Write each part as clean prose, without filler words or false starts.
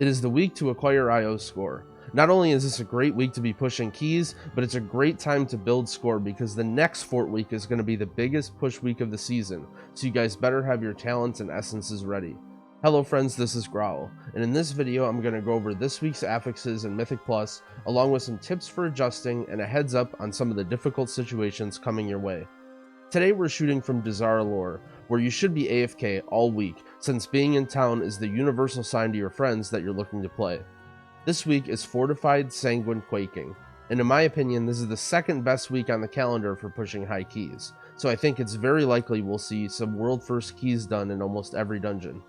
It is the week to acquire IO score. Not only is this a great week to be pushing keys, but it's a great time to build score because the next fort week is going to be the biggest push week of the season, so you guys better have your talents and essences ready. Hello friends, this is Growl, and in this video I'm going to go over this week's affixes and Mythic Plus, along with some tips for adjusting and a heads up on some of the difficult situations coming your way. Today we're shooting from Dazar lore, where you should be AFK all week, since being in town is the universal sign to your friends that you're looking to play. This week is Fortified, Sanguine, Quaking, and in my opinion this is the second best week on the calendar for pushing high keys, so I think it's very likely we'll see some world first keys done in almost every dungeon.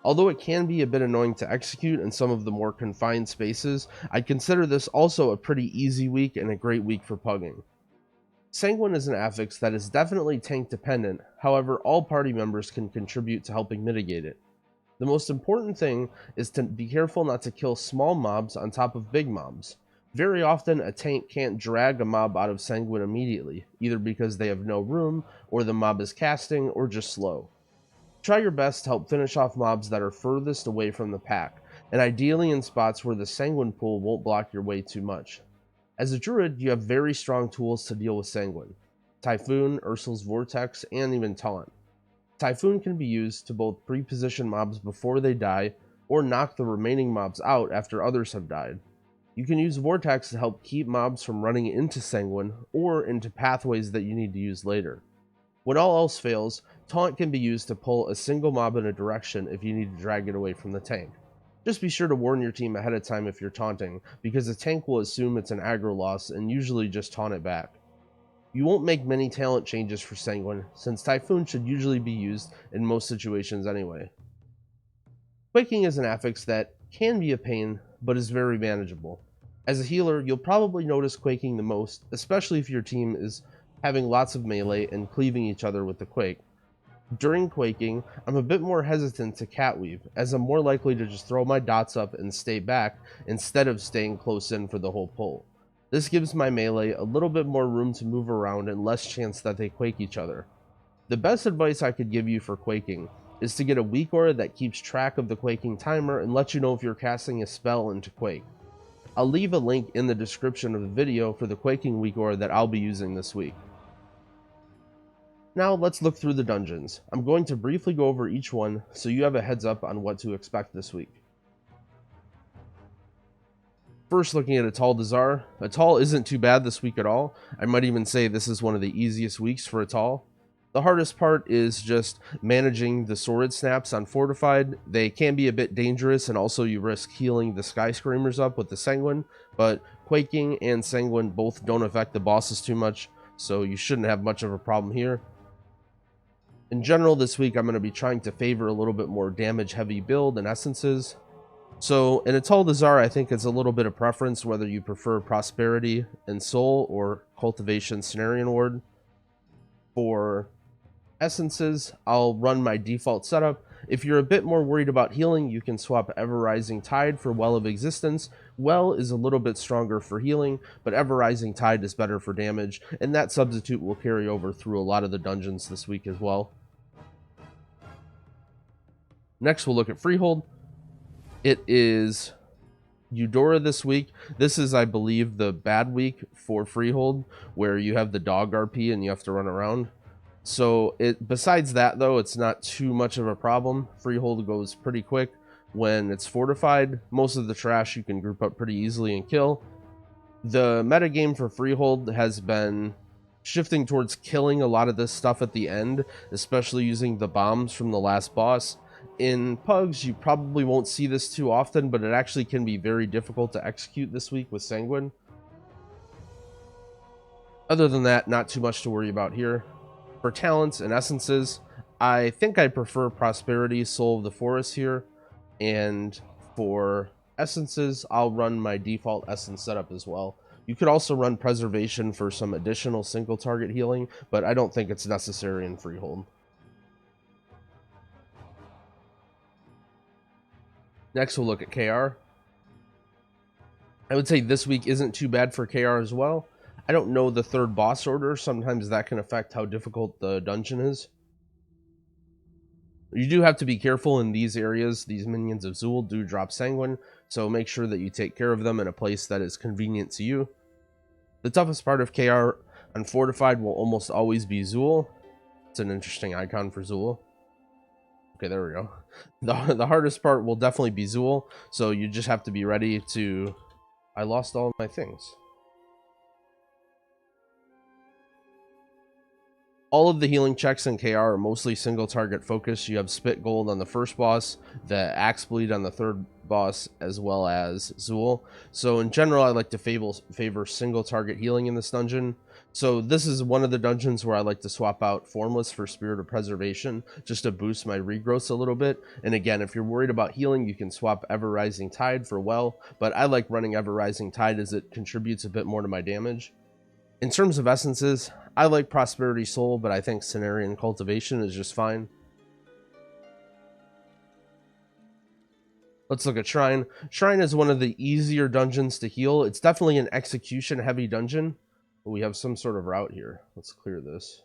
Although it can be a bit annoying to execute in some of the more confined spaces, I'd consider this also a pretty easy week and a great week for pugging. Sanguine is an affix that is definitely tank dependent, however all party members can contribute to helping mitigate it. The most important thing is to be careful not to kill small mobs on top of big mobs. Very often a tank can't drag a mob out of Sanguine immediately, either because they have no room, or the mob is casting, or just slow. Try your best to help finish off mobs that are furthest away from the pack, and ideally in spots where the Sanguine pool won't block your way too much. As a Druid, you have very strong tools to deal with Sanguine: Typhoon, Ursul's Vortex, and even Taunt. Typhoon can be used to both pre-position mobs before they die, or knock the remaining mobs out after others have died. You can use Vortex to help keep mobs from running into Sanguine, or into pathways that you need to use later. When all else fails, Taunt can be used to pull a single mob in a direction if you need to drag it away from the tank. Just be sure to warn your team ahead of time if you're taunting, because the tank will assume it's an aggro loss and usually just taunt it back. You won't make many talent changes for Sanguine, since Typhoon should usually be used in most situations anyway. Quaking is an affix that can be a pain, but is very manageable. As a healer, you'll probably notice Quaking the most, especially if your team is having lots of melee and cleaving each other with the Quake. During Quaking, I'm a bit more hesitant to catweave, as I'm more likely to just throw my dots up and stay back instead of staying close in for the whole pull. This gives my melee a little bit more room to move around and less chance that they quake each other. The best advice I could give you for Quaking is to get a weak aura that keeps track of the Quaking timer and lets you know if you're casting a spell into Quake. I'll leave a link in the description of the video for the Quaking weak aura that I'll be using this week. Now let's look through the dungeons. I'm going to briefly go over each one so you have a heads up on what to expect this week. First, looking at Atal'Dazar. Atal isn't too bad this week at all. I might even say this is one of the easiest weeks for Atal. The hardest part is just managing the sword snaps on Fortified. They can be a bit dangerous, and also you risk healing the Sky Screamers up with the Sanguine, but Quaking and Sanguine both don't affect the bosses too much, so you shouldn't have much of a problem here. In general, this week I'm going to be trying to favor a little bit more damage-heavy build and essences. So in Atal'Dazar, I think it's a little bit of preference whether you prefer Prosperity and Soul or Cultivation Cenarian Ward. For essences, I'll run my default setup. If you're a bit more worried about healing, you can swap Ever Rising Tide for Well of Existence. Well is a little bit stronger for healing, but Ever Rising Tide is better for damage, and that substitute will carry over through a lot of the dungeons this week as well. Next, we'll look at Freehold. It is Eudora this week. This is, I believe, the bad week for Freehold, where you have the dog RP and you have to run around. So besides that, though, it's not too much of a problem. Freehold goes pretty quick when it's fortified. Most of the trash you can group up pretty easily and kill. The metagame for Freehold has been shifting towards killing a lot of this stuff at the end, especially using the bombs from the last boss. In Pugs, you probably won't see this too often, but it actually can be very difficult to execute this week with Sanguine. Other than that, not too much to worry about here. For talents and essences, I think I prefer Prosperity, Soul of the Forest here, and for essences, I'll run my default essence setup as well. You could also run Preservation for some additional single target healing, but I don't think it's necessary in Freehold. Next, we'll look at KR. I would say this week isn't too bad for KR as well. I don't know the third boss order. Sometimes that can affect how difficult the dungeon is. You do have to be careful in these areas. These minions of Zool do drop Sanguine, so make sure that you take care of them in a place that is convenient to you. The toughest part of KR on Fortified will almost always be Zool. It's an interesting icon for Zool. Okay, there we go. The hardest part will definitely be Zool, so you just have to be ready to... I lost all of my things. All of the healing checks in KR are mostly single target focus. You have Spit Gold on the first boss, the Axe Bleed on the third boss, as well as Zool. So in general, I like to favor single target healing in this dungeon. So this is one of the dungeons where I like to swap out Formless for Spirit of Preservation, just to boost my regrowths a little bit. And again, if you're worried about healing, you can swap Ever Rising Tide for Well, but I like running Ever Rising Tide as it contributes a bit more to my damage. In terms of essences, I like Prosperity Soul, but I think Cenarian Cultivation is just fine. Let's look at Shrine. Shrine is one of the easier dungeons to heal. It's definitely an execution heavy dungeon. We have some sort of route here. Let's clear this.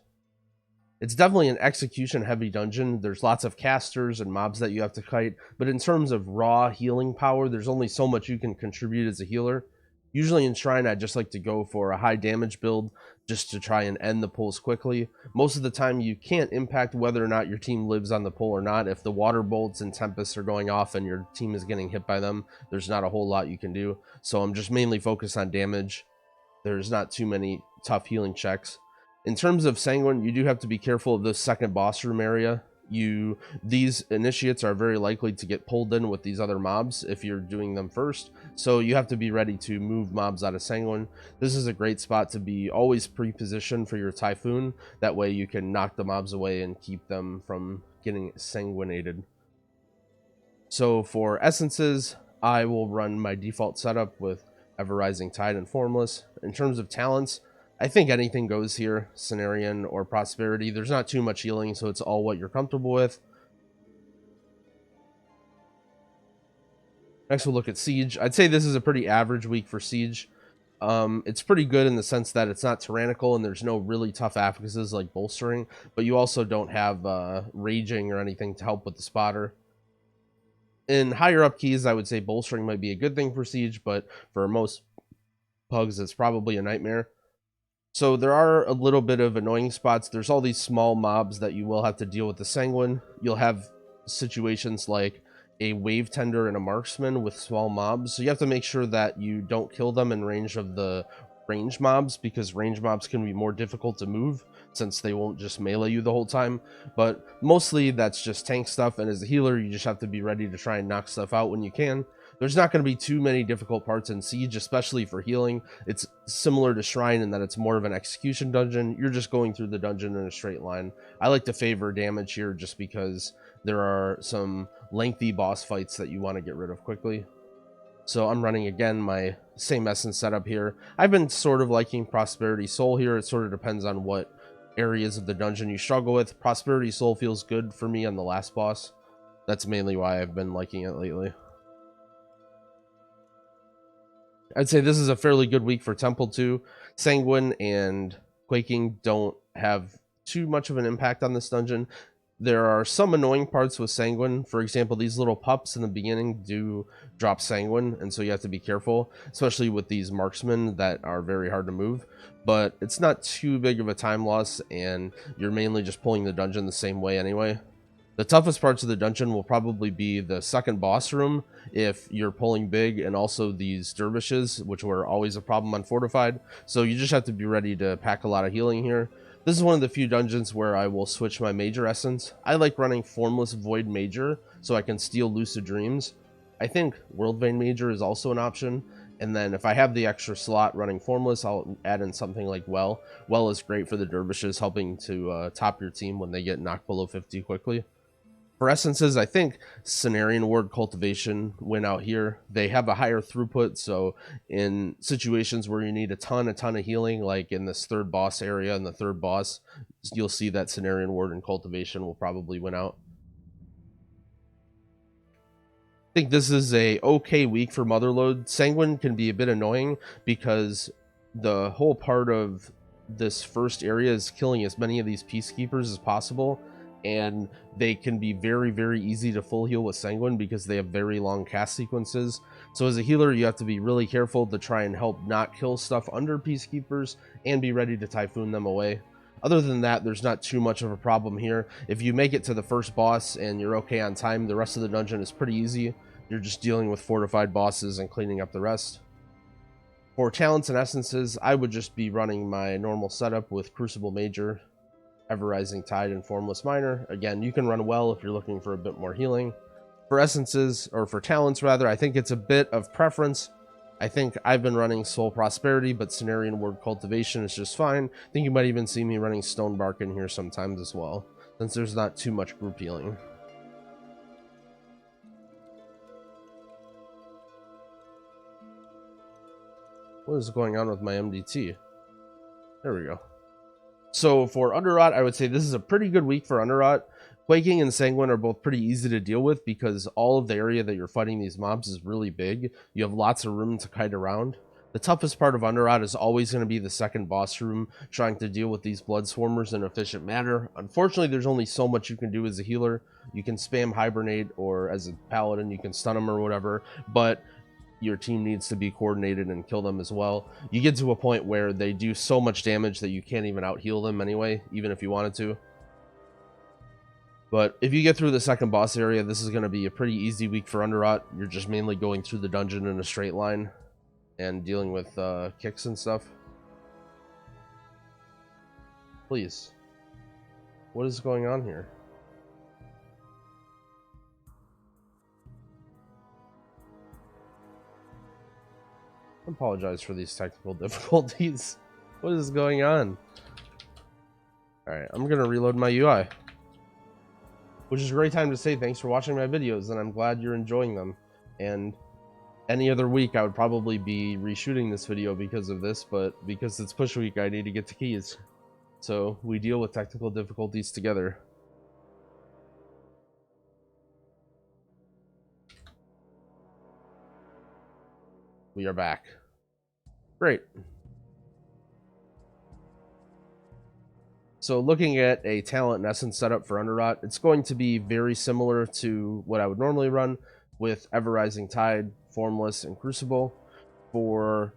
It's definitely an execution heavy dungeon. There's lots of casters and mobs that you have to kite, but in terms of raw healing power, there's only so much you can contribute as a healer. Usually in Shrine, I just like to go for a high damage build just to try and end the pulls quickly. Most of the time, you can't impact whether or not your team lives on the pull or not. If the water bolts and tempests are going off and your team is getting hit by them, there's not a whole lot you can do. So I'm just mainly focused on damage. There's not too many tough healing checks. In terms of Sanguine, you do have to be careful of this second boss room area. These initiates are very likely to get pulled in with these other mobs if you're doing them first, so you have to be ready to move mobs out of Sanguine. This is a great spot to be always pre-positioned for your Typhoon. That way you can knock the mobs away and keep them from getting sanguinated. So for essences, I will run my default setup with Ever Rising Tide and Formless. In terms of talents, I think anything goes here, Cenarian or Prosperity. There's not too much healing, so it's all what you're comfortable with. Next we'll look at Siege. I'd say this is a pretty average week for Siege. It's pretty good in the sense that it's not tyrannical and there's no really tough affixes like Bolstering, but you also don't have Raging or anything to help with the spotter. In higher up keys, I would say Bolstering might be a good thing for Siege, but for most pugs, it's probably a nightmare. So there are a little bit of annoying spots. There's all these small mobs that you will have to deal with the Sanguine. You'll have situations like a Wave Tender and a Marksman with small mobs. So you have to make sure that you don't kill them in range of the range mobs, because range mobs can be more difficult to move since they won't just melee you the whole time. But mostly that's just tank stuff, and as a healer, you just have to be ready to try and knock stuff out when you can. There's not going to be too many difficult parts in Siege, especially for healing. It's similar to Shrine in that it's more of an execution dungeon. You're just going through the dungeon in a straight line. I like to favor damage here just because there are some lengthy boss fights that you want to get rid of quickly. So I'm running, again, my same essence setup here. I've been sort of liking Prosperity Soul here. It sort of depends on what areas of the dungeon you struggle with. Prosperity Soul feels good for me on the last boss. That's mainly why I've been liking it lately. I'd say this is a fairly good week for Temple 2. Sanguine and Quaking don't have too much of an impact on this dungeon. There are some annoying parts with Sanguine. For example, these little pups in the beginning do drop Sanguine, and so you have to be careful, especially with these marksmen that are very hard to move. But it's not too big of a time loss, and you're mainly just pulling the dungeon the same way anyway. The toughest parts of the dungeon will probably be the second boss room if you're pulling big, and also these dervishes, which were always a problem on Fortified. So you just have to be ready to pack a lot of healing here. This is one of the few dungeons where I will switch my major essence. I like running Formless Void Major so I can steal Lucid Dreams. I think World Vein Major is also an option. And then if I have the extra slot running Formless, I'll add in something like Well. Well is great for the dervishes, helping to top your team when they get knocked below 50 quickly. For essences, I think Cenarian Ward Cultivation win out here. They have a higher throughput, so in situations where you need a ton of healing, like in this third boss area and the third boss, you'll see that Cenarian Ward and Cultivation will probably win out. I think this is a okay week for Motherlode. Sanguine can be a bit annoying because the whole part of this first area is killing as many of these Peacekeepers as possible. and they can be very, very easy to full heal with Sanguine because they have very long cast sequences. So as a healer, you have to be really careful to try and help not kill stuff under Peacekeepers and be ready to Typhoon them away. Other than that, there's not too much of a problem here. If you make it to the first boss and you're okay on time, the rest of the dungeon is pretty easy. You're just dealing with fortified bosses and cleaning up the rest. For talents and essences, I would just be running my normal setup with Crucible Major, Ever-Rising Tide, and Formless Minor. Again, you can run well if you're looking for a bit more healing. For essences, or for talents rather, I think it's a bit of preference. I think I've been running Soul Prosperity, but Cenarian Word Cultivation is just fine. I think you might even see me running Stonebark in here sometimes as well, since there's not too much group healing. What is going on with my MDT? There we go. So for Underrot, I would say this is a pretty good week for Underrot. Quaking and Sanguine are both pretty easy to deal with because all of the area that you're fighting these mobs is really big. You have lots of room to kite around. The toughest part of Underrot is always going to be the second boss room, trying to deal with these blood swarmers in an efficient manner. Unfortunately, there's only so much you can do as a healer. You can spam Hibernate, or as a paladin, you can stun them or whatever, but your team needs to be coordinated and kill them as well. You get to a point where they do so much damage that you can't even out heal them anyway, even if you wanted to. But if you get through the second boss area, this is going to be a pretty easy week for Underrot. You're just mainly going through the dungeon in a straight line and dealing with kicks and stuff. Please. What is going on here? I apologize for these technical difficulties. What is going on? Alright, I'm going to reload my UI. Which is a great time to say thanks for watching my videos, and I'm glad you're enjoying them. And any other week, I would probably be reshooting this video because of this, but because it's push week, I need to get to keys. So we deal with technical difficulties together. We are back. Great. So looking at a talent and essence setup for Underrot, it's going to be very similar to what I would normally run with Ever-Rising Tide, Formless, and Crucible. For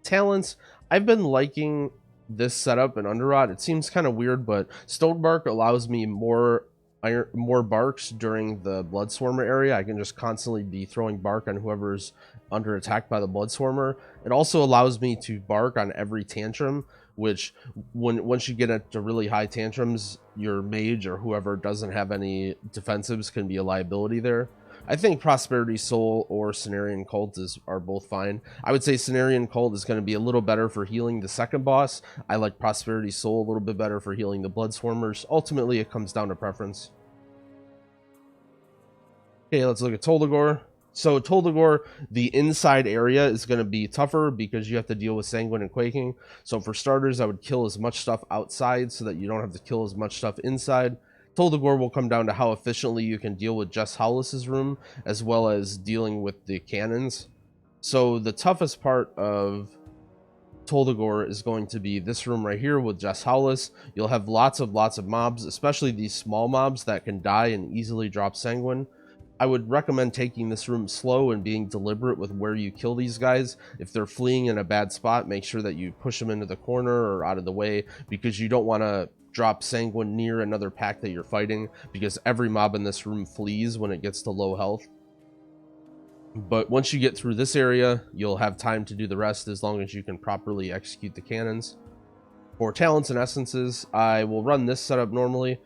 talents, I've been liking this setup in Underrot. It seems kind of weird, but Stonebark allows me more barks during the Bloodswarmer area. I can just constantly be throwing bark on whoever's under attack by the Bloodswarmer. It also allows me to bark on every tantrum, which once you get into really high tantrums, your mage or whoever doesn't have any defensives can be a liability there. I think Prosperity Soul or Cenarian Cult are both fine. I would say Cenarian Cult is going to be a little better for healing the second boss. I like Prosperity Soul a little bit better for healing the Bloodswarmers. Ultimately, it comes down to preference. Okay, let's look at Tol Dagor. So Tol Dagor, the inside area is going to be tougher because you have to deal with Sanguine and Quaking. So for starters, I would kill as much stuff outside so that you don't have to kill as much stuff inside. Tol Dagor will come down to how efficiently you can deal with Jess Hollis's room, as well as dealing with the cannons. So the toughest part of Tol Dagor is going to be this room right here with Jess Hollis. You'll have lots of mobs, especially these small mobs that can die and easily drop Sanguine. I would recommend taking this room slow and being deliberate with where you kill these guys. If they're fleeing in a bad spot, make sure that you push them into the corner or out of the way, because you don't want to drop Sanguine near another pack that you're fighting, because every mob in this room flees when it gets to low health. But once you get through this area, you'll have time to do the rest as long as you can properly execute the cannons. For talents and essences, I will run this setup normally.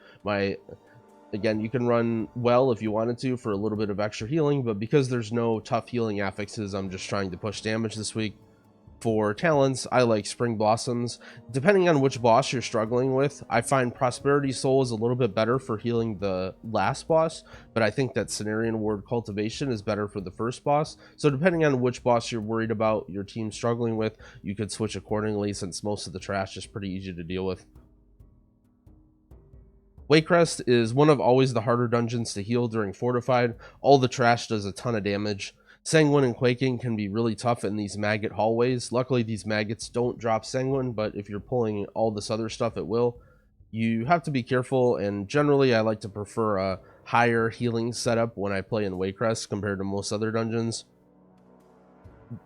Again, you can run well if you wanted to for a little bit of extra healing, but because there's no tough healing affixes, I'm just trying to push damage this week. For talents, I like Spring Blossoms. Depending on which boss you're struggling with, I find Prosperity Soul is a little bit better for healing the last boss, but I think that Cenarian Word Cultivation is better for the first boss. So depending on which boss you're worried about your team struggling with, you could switch accordingly, since most of the trash is pretty easy to deal with. Waycrest is one of always the harder dungeons to heal during Fortified. All the trash does a ton of damage. Sanguine and Quaking can be really tough in these maggot hallways. Luckily, these maggots don't drop Sanguine, but if you're pulling all this other stuff, it will. You have to be careful, and generally I like to prefer a higher healing setup when I play in Waycrest compared to most other dungeons.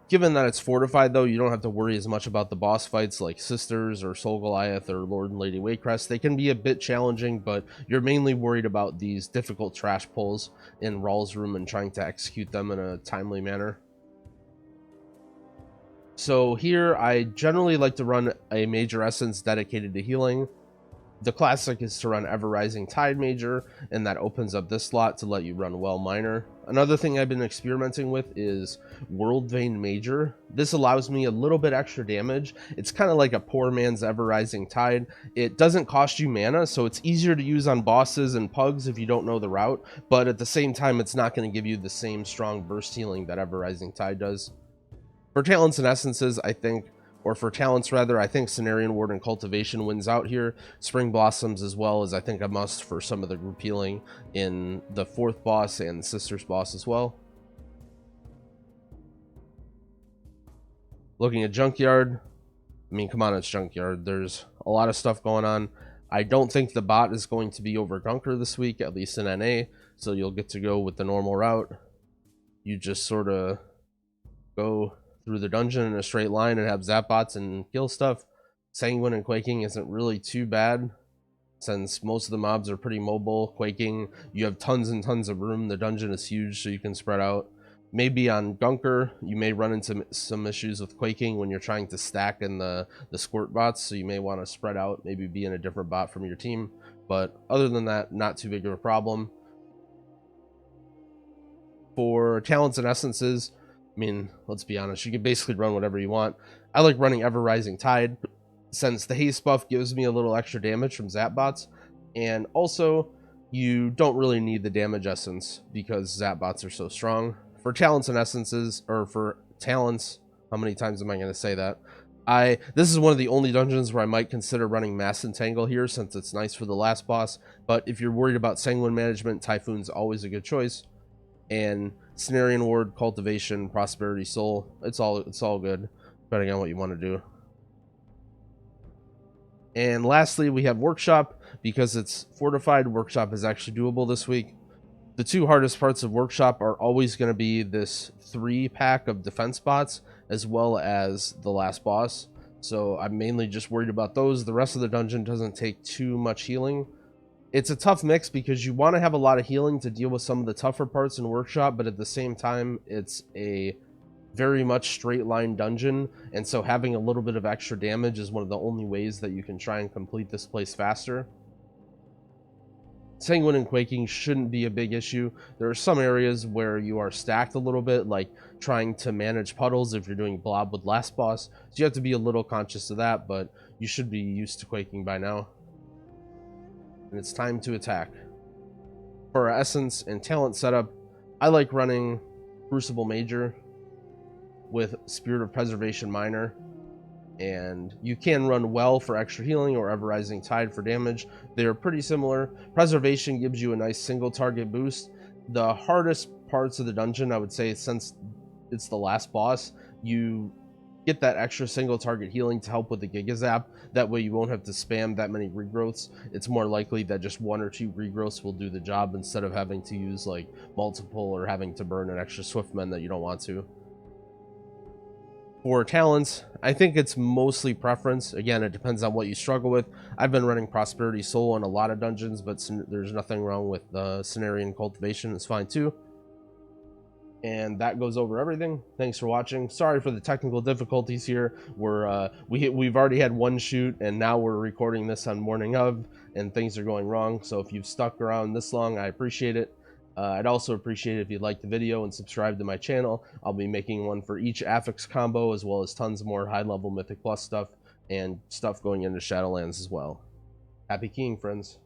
Given that it's fortified, though, you don't have to worry as much about the boss fights like Sisters or Soul Goliath or Lord and Lady Waycrest. They can be a bit challenging, but you're mainly worried about these difficult trash pulls in Rawl's room and trying to execute them in a timely manner. So here, I generally like to run a Major Essence dedicated to healing. The classic is to run Ever Rising Tide Major, and that opens up this slot to let you run Well Minor. Another thing I've been experimenting with is World Vein Major. This allows me a little bit extra damage. It's kind of like a poor man's Ever Rising Tide. It doesn't cost you mana, so it's easier to use on bosses and pugs if you don't know the route, but at the same time, it's not going to give you the same strong burst healing that Ever Rising Tide does. For talents and essences, I think Cenarian Ward and Cultivation wins out here. Spring Blossoms as well is, I think, a must for some of the group healing in the 4th boss and the Sisters boss as well. Looking at Junkyard, I mean, come on, it's Junkyard. There's a lot of stuff going on. I don't think the bot is going to be over Gunker this week, at least in NA, so you'll get to go with the normal route. You just sort of go through the dungeon in a straight line and have zap bots and kill stuff. Sanguine and Quaking isn't really too bad since most of the mobs are pretty mobile. Quaking, you have tons and tons of room. The dungeon is huge, so you can spread out. Maybe on Gunker, you may run into some issues with Quaking when you're trying to stack in the squirt bots, so you may want to spread out, maybe be in a different bot from your team. But other than that, not too big of a problem. For talents and essences, I mean, let's be honest, you can basically run whatever you want. I like running Ever Rising Tide, since the haste buff gives me a little extra damage from zap bots, and also you don't really need the damage essence because zap bots are so strong. For talents and essences, or for talents, how many times am I going to say that? This is one of the only dungeons where I might consider running Mass Entangle here, since it's nice for the last boss, but if you're worried about Sanguine management, Typhoon's always a good choice. And Cenarian Ward, Cultivation, Prosperity Soul, it's all good, depending on what you want to do. And lastly, we have Workshop. Because it's fortified, Workshop is actually doable this week. The two hardest parts of Workshop are always going to be this 3-pack of defense bots, as well as the last boss. So I'm mainly just worried about those. The rest of the dungeon doesn't take too much healing. It's a tough mix because you want to have a lot of healing to deal with some of the tougher parts in Workshop, but at the same time, it's a very much straight line dungeon, and so having a little bit of extra damage is one of the only ways that you can try and complete this place faster. Sanguine and Quaking shouldn't be a big issue. There are some areas where you are stacked a little bit, like trying to manage puddles if you're doing blob with last boss, so you have to be a little conscious of that, but you should be used to Quaking by now. And it's time to attack. For our essence and talent setup, I like running Crucible Major with Spirit of Preservation Minor, and you can run Well for extra healing or Ever Rising Tide for damage. They're pretty similar. Preservation gives you a nice single target boost. The hardest parts of the dungeon, I would say, since it's the last boss, you get that extra single target healing to help with the Giga Zap. That way you won't have to spam that many regrowths. It's more likely that just 1 or 2 regrowths will do the job instead of having to use like multiple or having to burn an extra Swiftmen that you don't want to. For talents, I think it's mostly preference. Again, it depends on what you struggle with. I've been running Prosperity Soul in a lot of dungeons, but there's nothing wrong with Cenarian Cultivation. It's fine too. And that goes over everything. Thanks for watching. Sorry for the technical difficulties here. We've already had one shoot, and now we're recording this on morning of, and things are going wrong. So if you've stuck around this long, I appreciate it. I'd also appreciate it if you'd like the video and subscribe to my channel. I'll be making one for each affix combo, as well as tons more high-level Mythic Plus stuff and stuff going into Shadowlands as well. Happy keying, friends.